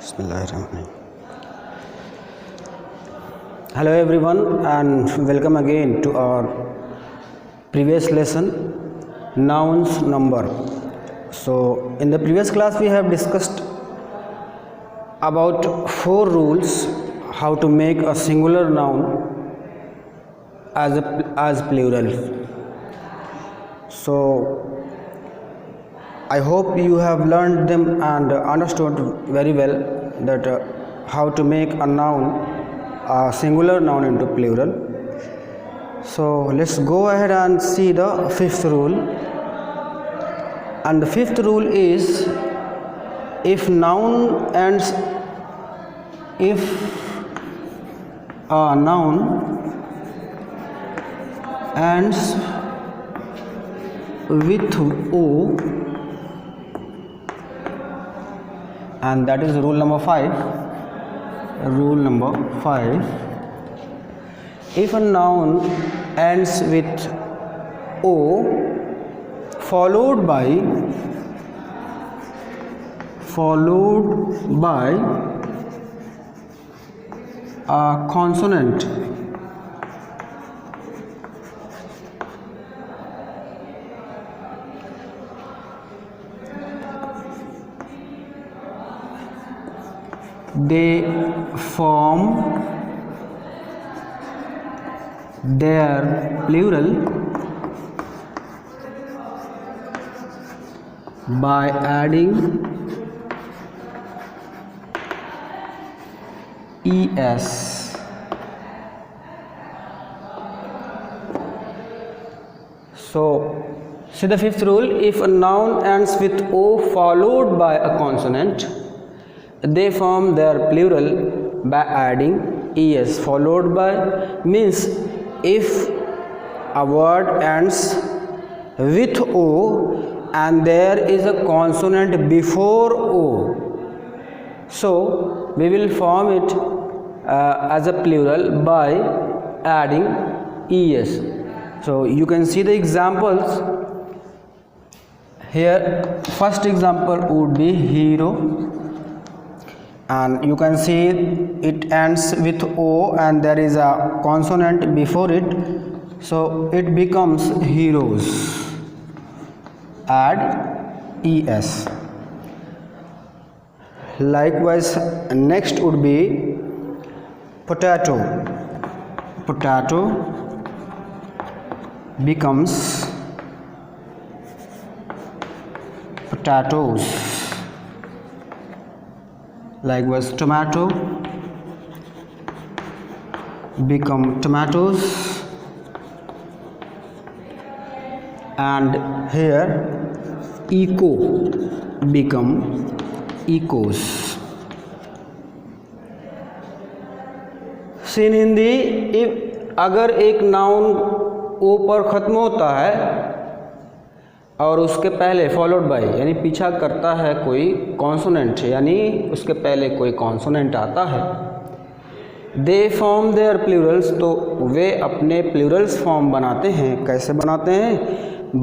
Bismillahirrahmanirrahim. Hello everyone and welcome again to our previous lesson, nouns number. So in the previous class we have discussed about 4 rules how to make a singular noun as plural. So I hope you have learned them and understood very well that how to make a noun, a singular noun into plural. So let's go ahead and see the 5th rule. And the 5th rule is, if a noun ends with O, and that is rule number 5. Rule number 5: if a noun ends with O followed by a consonant, they form their plural by adding es. So see the 5th rule: if a noun ends with O followed by a consonant, they form their plural by adding es. Followed by means if a word ends with O and there is a consonant before O, so we will form it as a plural by adding es. So you can see the examples here. First example would be hero, and you can see it ends with O and there is a consonant before it, so it becomes heroes. Add es. Likewise, next would be potato. Potato becomes potatoes. Likewise, tomato become tomatoes, and here eco become ecos. See, in Hindi अगर एक noun ओ पर ख़त्म होता है और उसके पहले followed by यानी पीछा करता है कोई कॉन्सोनेंट, यानी उसके पहले कोई कॉन्सोनेंट आता है, दे फॉर्म देयर प्लूरल्स, तो वे अपने प्लूरल्स फॉर्म बनाते हैं. कैसे बनाते हैं?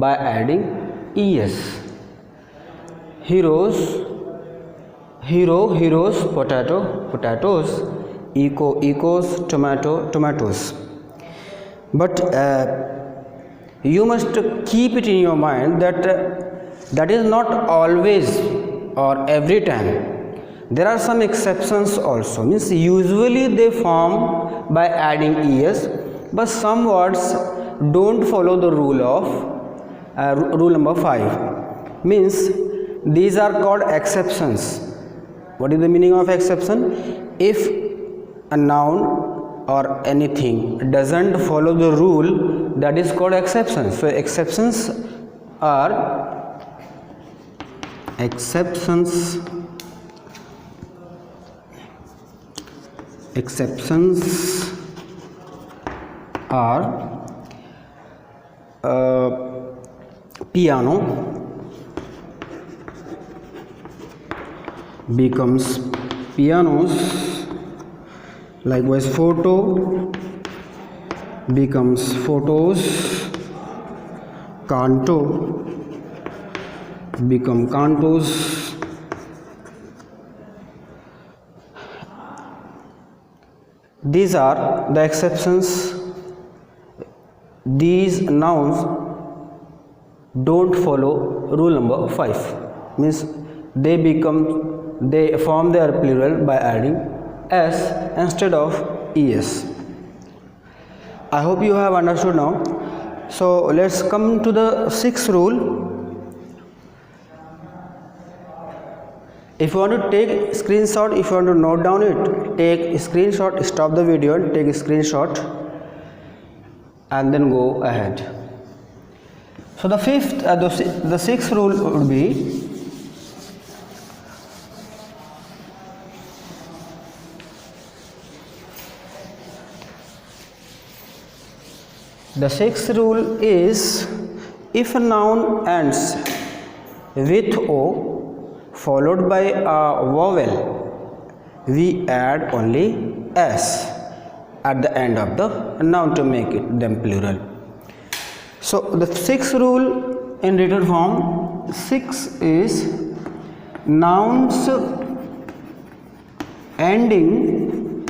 By adding es. Heroes hero heroes, potato potatoes, eco ecos, tomato tomatoes. But you must keep it in your mind that that is not always or every time. There are some exceptions also. Means usually they form by adding es, but some words don't follow the rule of rule number 5. Means these are called exceptions. What is the meaning of exception? If a noun or anything doesn't follow the rule, that is called exceptions. So exceptions are piano becomes pianos. Likewise, photo becomes photos, canto become cantos, These are the exceptions. These nouns don't follow rule number 5, means they form their plural by adding s instead of es. I hope you have understood now. So let's come to the sixth rule. If you want to take screenshot, if you want to note down it, take a screenshot, stop the video and take a screenshot and then go ahead. So the sixth rule would be is if a noun ends with o followed by a vowel, we add only s at the end of the noun to make them plural. So the sixth rule in written form, 6 is nouns ending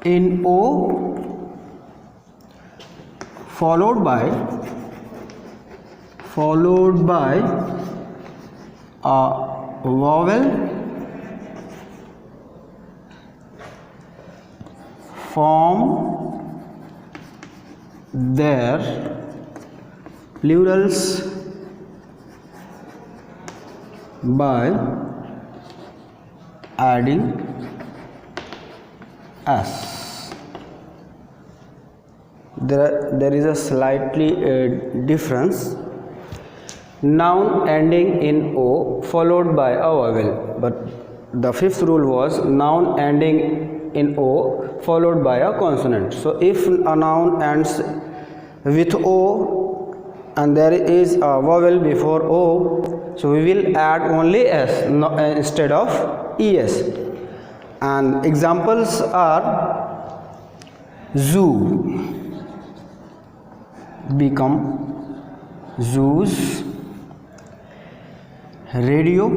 in o followed by a vowel form their plurals by adding s. There is a slightly difference. Noun ending in o followed by a vowel, but the fifth rule was noun ending in o followed by a consonant. So if a noun ends with o and there is a vowel before o, so we will add only s instead of es. And examples are zoo become zoos, radio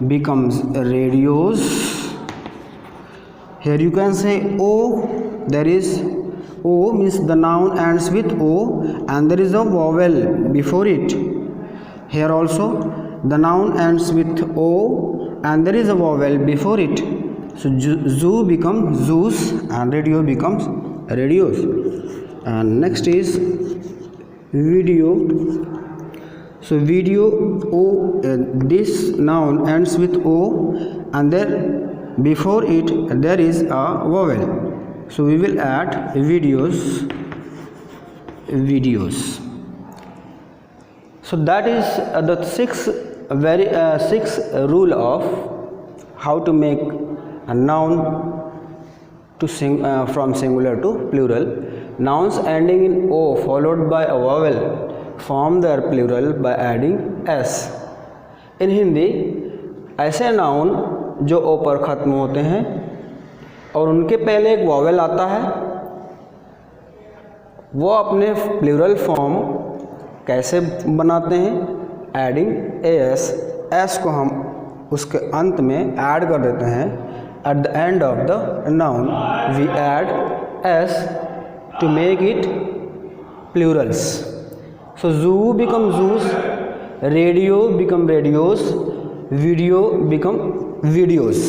becomes radios. Here you can say o, there is o means the noun ends with o and there is a vowel before it. Here also the noun ends with o and there is a vowel before it. So zoo becomes zoos and radio becomes radios. And next is video. So video o, this noun ends with o and then before it there is a vowel. So we will add videos. So that is the sixth rule of how to make a noun to from singular to plural. Nouns ending in o followed by a vowel form their plural by adding s. In Hindi ऐसे noun जो ओ पर ख़त्म होते हैं और उनके पहले एक वॉवेल आता है, वो अपने प्लूरल फॉर्म कैसे बनाते हैं? Adding S. एस को हम उसके अंत में ऐड कर देते हैं. At the end of the noun we add S to make it plurals. So zoo become zoos, radio become radios, video become videos.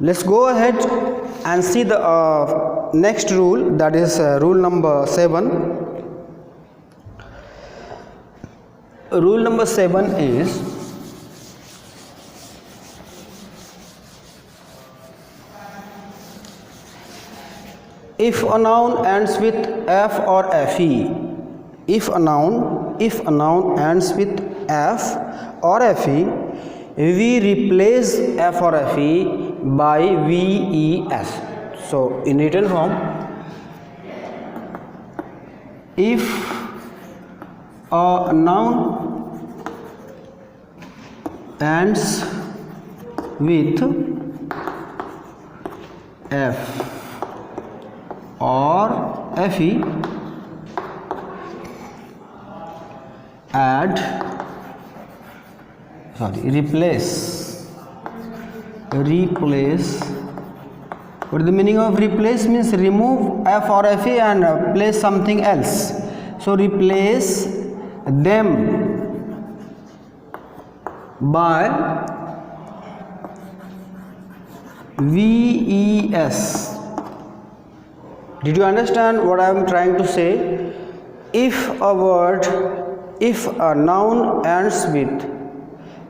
Let's go ahead and see the next rule, that is rule number 7. Rule number 7 is if a noun ends with f or fe, if a noun ends with f or fe, we replace f or fe by ves. So in written form, if a noun ends with f or fe, replace. What is the meaning of replace? Means remove f or fe and place something else. So replace them by ves. Did you understand what I am trying to say? If a noun ends with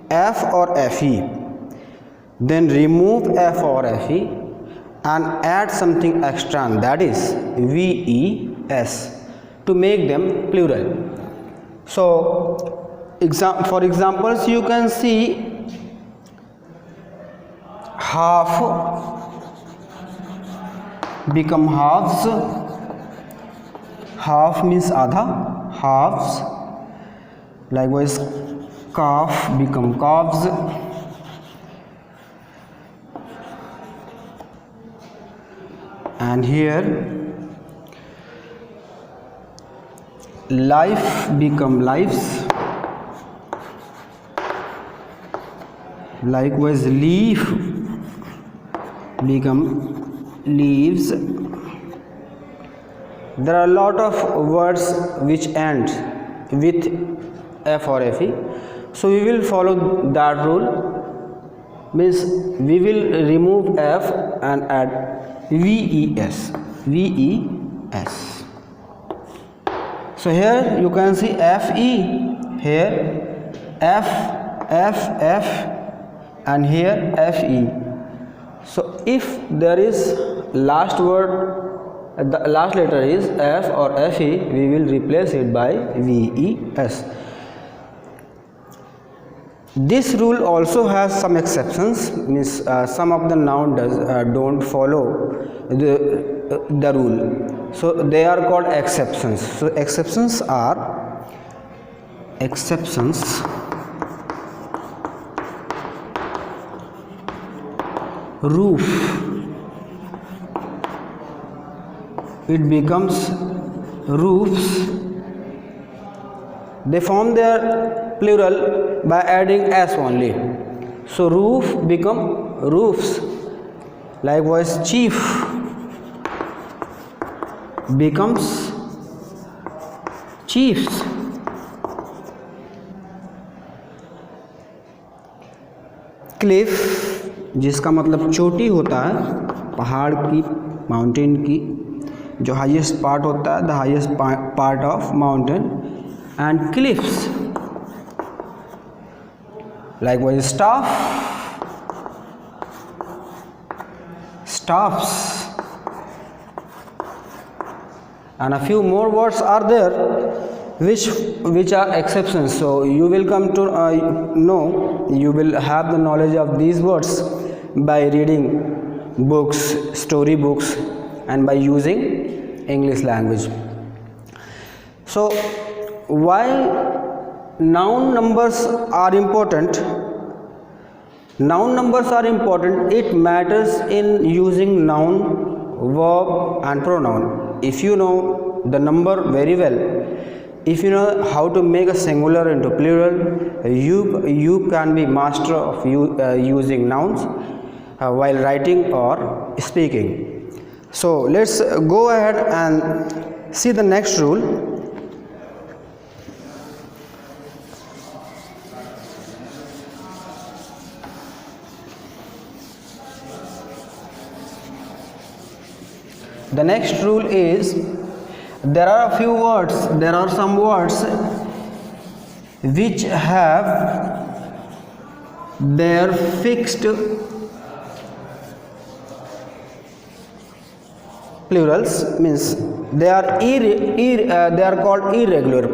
f or fe, then remove f or fe and add something extra, and that is ves, to make them plural. So for examples, you can see half become halves. Half means adha, halves. Likewise, calf become calves. And here life become lives. Likewise, leaf become leaves. There are a lot of words which end with f or fe, so we will follow that rule. Means we will remove f and add ves. So here you can see fe, here f, and here fe. So if there is last word, the last letter is f or fe, we will replace it by ves. This rule also has some exceptions. Means some of the noun don't follow the rule, so they are called exceptions. So exceptions are roof, it becomes roofs. They form their plural by adding s only. So roof become roofs. Likewise, chief becomes chiefs. Cliff, जिसका मतलब चोटी होता है, पहाड़ की, mountain की, जो highest part होता है, the highest part of mountain. And cliffs. Likewise, staffs, and a few more words are there which are exceptions. So you will come to know, you will have the knowledge of these words by reading books, story books, and by using English language. So why noun numbers are important? Noun numbers are important. It matters in using noun, verb, and pronoun. If you know the number very well, if you know how to make a singular into plural, you can be master of using nouns while writing or speaking. So let's go ahead and see the next rule. The next rule is, there are some words which have their fixed plurals. Means they are they are called irregular.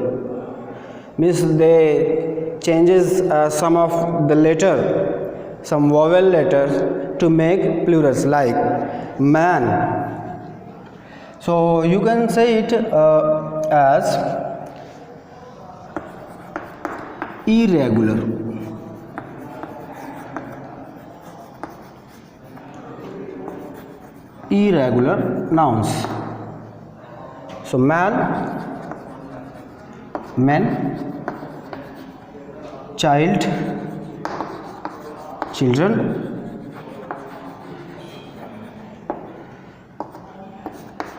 Means they changes some of the letter, some vowel letters to make plurals, like man. So you can say it as irregular. Irregular nouns. So man, men, child, children,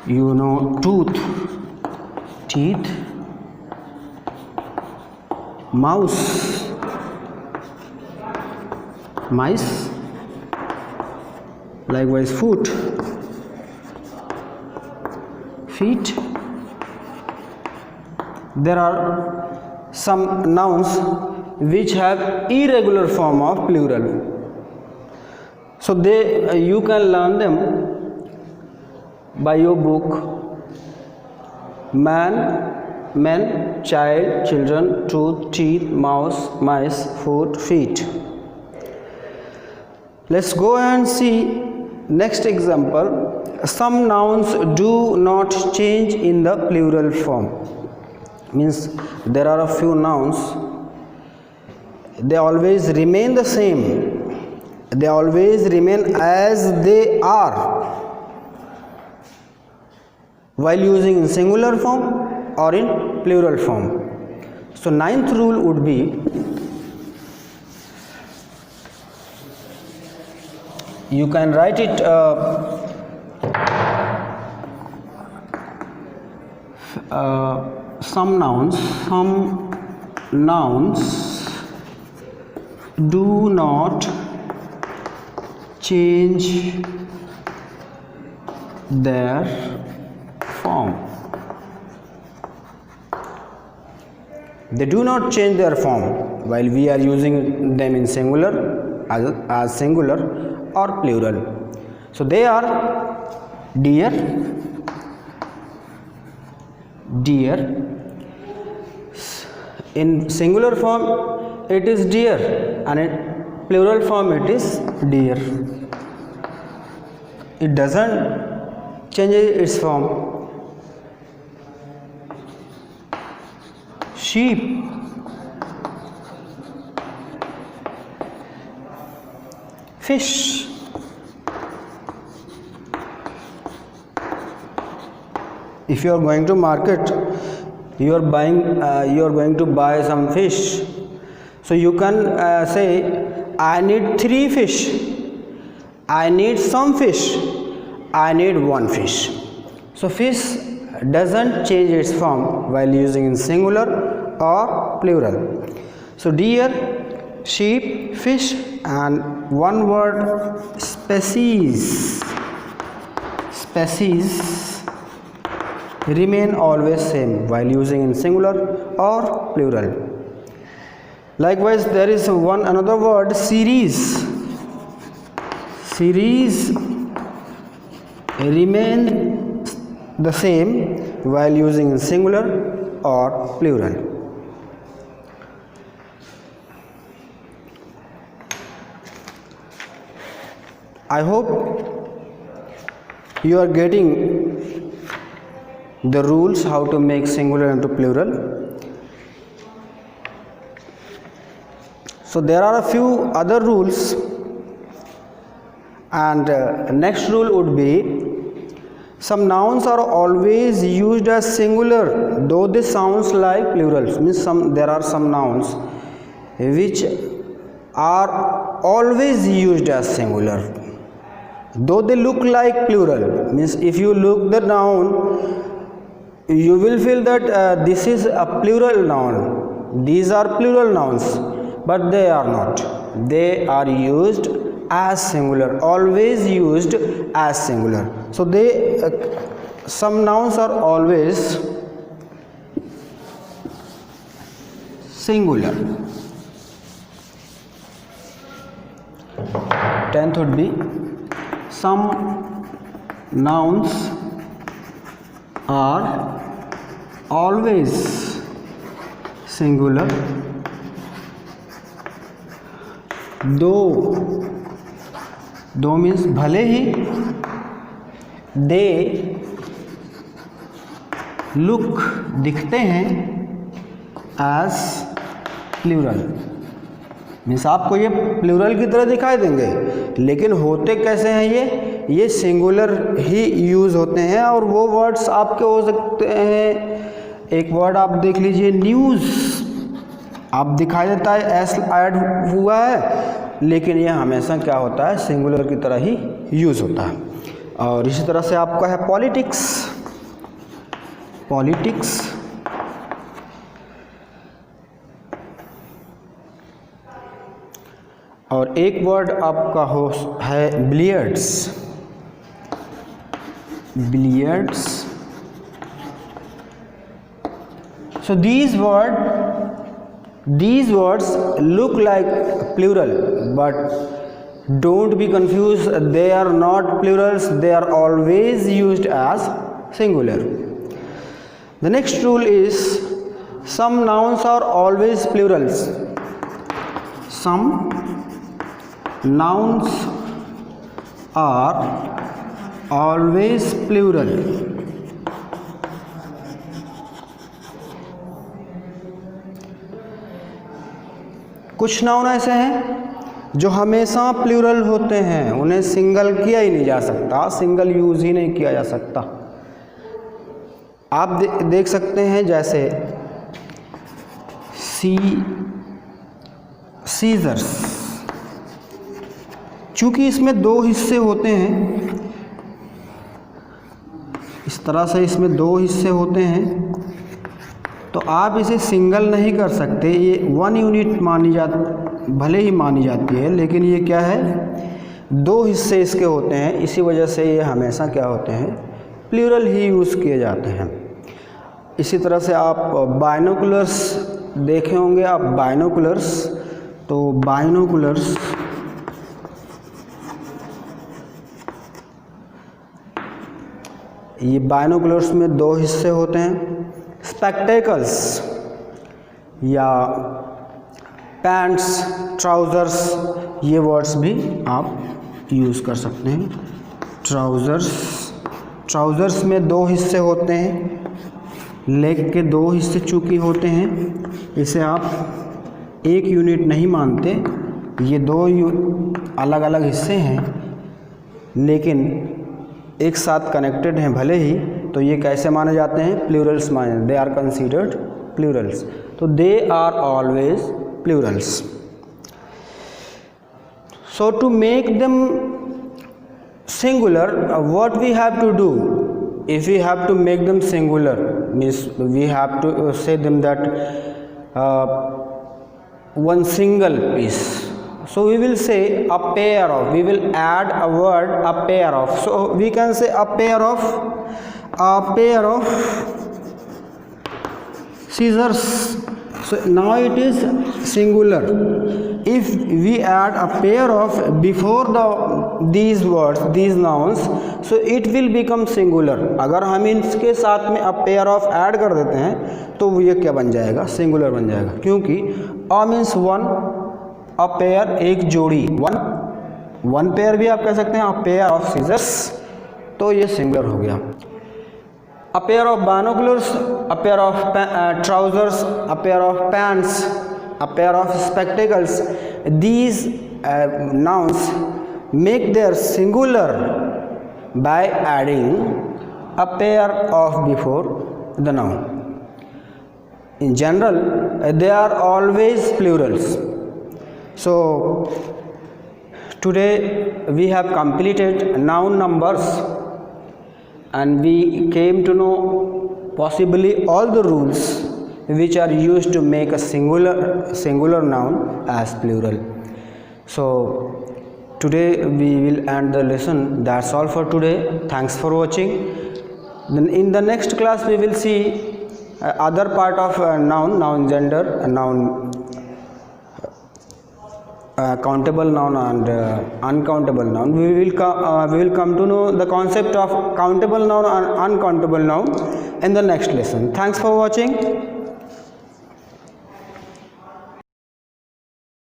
you know, tooth, teeth, mouse, mice, likewise foot, feet. There are some nouns which have irregular form of plural, so you can learn them by your book. Man, men, child, children, tooth, teeth, mouse, mice, foot, feet. Let's go and see next example. Some nouns do not change in the plural form. Means there are a few nouns, they always remain the same, they always remain as they are while using in singular form or in plural form. So ninth rule would be, you can write it some nouns do not change their form. They do not change their form while we are using them in singular, as singular or plural. So they are dear, dear. In singular form it is dear, and in plural form it is dear. It doesn't change its form. Sheep, fish, if you are going to market, you are going to buy some fish, so you can say, I need 3 fish, I need some fish, I need 1 fish. So fish doesn't change its form while using in singular or plural. So deer, sheep, fish, and one word species. Species remain always same while using in singular or plural. Likewise, there is another word, series. Series remain the same while using in singular or plural. I hope you are getting the rules how to make singular into plural. So there are a few other rules, and next rule would be, some nouns are always used as singular though they sounds like plurals. Means there are some nouns which are always used as singular though they look like plural. Means if you look the noun, you will feel that this is a plural noun, these are plural nouns, but they are not. They are used as singular, always used as singular. So some nouns are always singular. 10th would be, some nouns are always singular though means भले ही they look दिखते हैं as plural. Means आपको ये plural की तरह दिखाई देंगे, लेकिन होते कैसे हैं ये सिंगुलर ही यूज़ होते हैं। और वो वर्ड्स आपके हो सकते हैं, एक वर्ड आप देख लीजिए न्यूज़, आप दिखाई देता है एस ऐड हुआ है, लेकिन यह हमेशा क्या होता है, सिंगुलर की तरह ही यूज़ होता है। और इसी तरह से आपका है पॉलिटिक्स, पॉलिटिक्स और एक वर्ड आपका हो है billiards, billiards. So these words look like plural, but don't be confused, they are not plurals, they are always used as singular. The next rule is some nouns are always plurals. Some nouns are always plural. कुछ noun ऐसे हैं जो हमेशा plural होते हैं, उन्हें single किया ही नहीं जा सकता, सिंगल यूज़ ही नहीं किया जा सकता। आप देख सकते हैं जैसे सीजर्स, चूँकि इसमें दो हिस्से होते हैं, इस तरह से इसमें दो हिस्से होते हैं, तो आप इसे सिंगल नहीं कर सकते। ये 1 यूनिट भले ही मानी जाती है, लेकिन ये क्या है, दो हिस्से इसके होते हैं, इसी वजह से ये हमेशा क्या होते हैं, प्लूरल ही यूज़ किए जाते हैं। इसी तरह से आप बाइनोकुलर्स देखे होंगे, आप बाइनोकुलर्स, तो बाइनोकुलर्स ये बाइनोकुलर्स में दो हिस्से होते हैं। स्पेक्टेकल्स या पैंट्स, ट्राउज़र्स, ये वर्ड्स भी आप यूज़ कर सकते हैं। ट्राउज़र्स में दो हिस्से होते हैं, लेग के दो हिस्से चूँकि होते हैं, इसे आप एक यूनिट नहीं मानते, ये दो अलग अलग हिस्से हैं लेकिन एक साथ कनेक्टेड हैं भले ही, तो ये कैसे माने जाते हैं, प्लूरल्स माने, दे आर कंसीडर्ड प्लूरल्स, तो they are always plurals. So to make them singular, what we have to do, if we have to make them singular, means we have to say them that one single piece. So we will say a pair of, we will add a word, a pair of. So we can say a pair of scissors. So now it is singular. If we add a pair of before these words, these nouns, so it will become singular. अगर हम इसके साथ में a pair of add कर देते हैं तो ये क्या बन जाएगा, सिंगुलर बन जाएगा, क्योंकि a means one, a pair एक जोड़ी, one pair भी आप कह सकते हैं, a pair of scissors, तो ये सिंगुलर हो गया। A pair of binoculars, a pair of trousers, a pair of pants, a pair of spectacles, these nouns make their singular by adding a pair of before the noun. In general, they are always plurals. So today we have completed noun numbers and we came to know possibly all the rules which are used to make a singular noun as plural. So today we will end the lesson. That's all for today. Thanks for watching. Then in the next class we will see other part of noun gender, noun countable noun and uncountable noun. We will come to know the concept of countable noun and uncountable noun in the next lesson. Thanks for watching.